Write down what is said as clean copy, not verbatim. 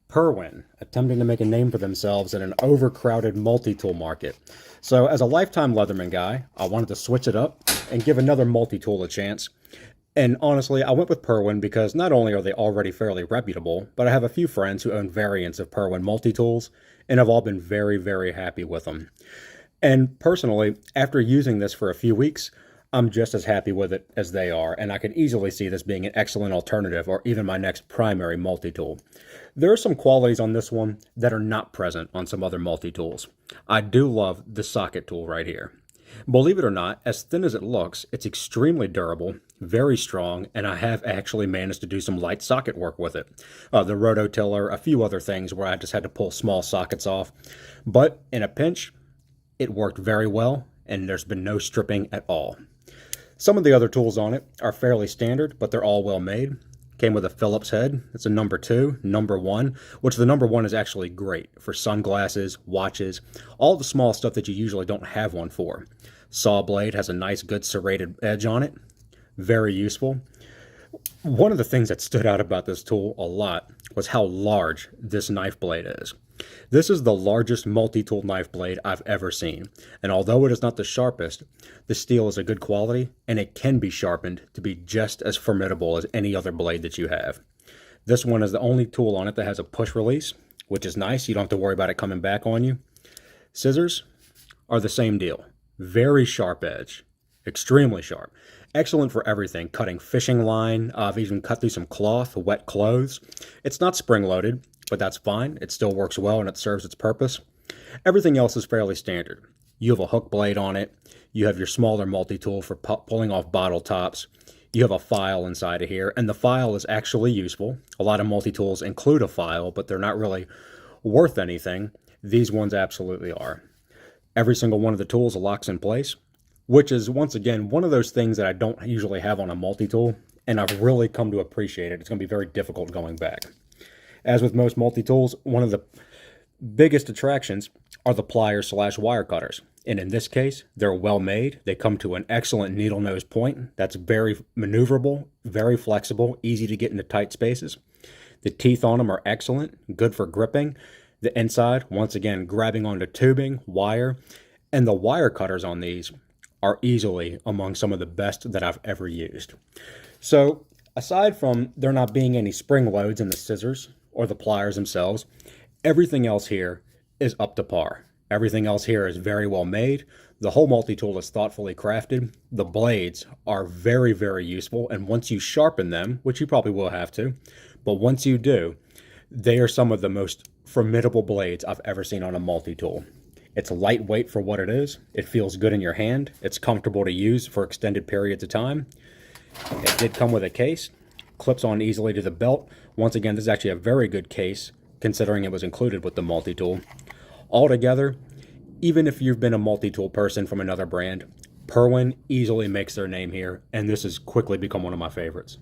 PERWIN, attempting to make a name for themselves in an overcrowded multi-tool market. So as a lifetime Leatherman guy, I wanted to switch it up and give another multi-tool a chance. And honestly, I went with PERWIN because not only are they already fairly reputable, but I have a few friends who own variants of PERWIN multi-tools and have all been very, very happy with them. And personally, after using this for a few weeks, I'm just as happy with it as they are, and I can easily see this being an excellent alternative or even my next primary multi-tool. There are some qualities on this one that are not present on some other multi-tools. I do love the socket tool right here. Believe it or not, as thin as it looks, it's extremely durable, very strong, and I have actually managed to do some light socket work with it. The rototiller, a few other things where I just had to pull small sockets off. But in a pinch, it worked very well, and there's been no stripping at all. Some of the other tools on it are fairly standard, but they're all well made. Came with a Phillips head. It's a number 2, number 1, which the number 1 is actually great for sunglasses, watches, all the small stuff that you usually don't have one for. Saw blade has a nice, good serrated edge on it. Very useful. One of the things that stood out about this tool a lot was how large this knife blade is. This is the largest multi-tool knife blade I've ever seen, and although it is not the sharpest, the steel is a good quality, and it can be sharpened to be just as formidable as any other blade that you have. This one is the only tool on it that has a push release, which is nice. You don't have to worry about it coming back on you. Scissors are the same deal. Very sharp edge, extremely sharp. Excellent for everything, cutting fishing line. I've even cut through some cloth, wet clothes. It's not spring-loaded, but that's fine. It still works well and it serves its purpose. Everything else is fairly standard. You have a hook blade on it. You have your smaller multi-tool for pulling off bottle tops. You have a file inside of here, and the file is actually useful. A lot of multi-tools include a file, but they're not really worth anything. These ones absolutely are. Every single one of the tools locks in place, which is, once again, one of those things that I don't usually have on a multi-tool, and I've really come to appreciate it. It's going to be very difficult going back. As with most multi-tools, one of the biggest attractions are the pliers/wire cutters. And in this case, they're well made. They come to an excellent needle nose point that's very maneuverable, very flexible, easy to get into tight spaces. The teeth on them are excellent, good for gripping. The inside, once again, grabbing onto tubing, wire, and the wire cutters on these are easily among some of the best that I've ever used. So aside from there not being any spring loads in the scissors or the pliers themselves, everything else here is up to par. Everything else here is very well made. The whole multi-tool is thoughtfully crafted. The blades are very, very useful, and once you sharpen them, which you probably will have to, but once you do, they are some of the most formidable blades I've ever seen on a multi-tool. It's lightweight for what it is. It feels good in your hand. It's comfortable to use for extended periods of time. It did come with a case. Clips on easily to the belt. Once again, this is actually a very good case considering it was included with the multi-tool. Altogether, even if you've been a multi-tool person from another brand, PERWIN easily makes their name here, and this has quickly become one of my favorites.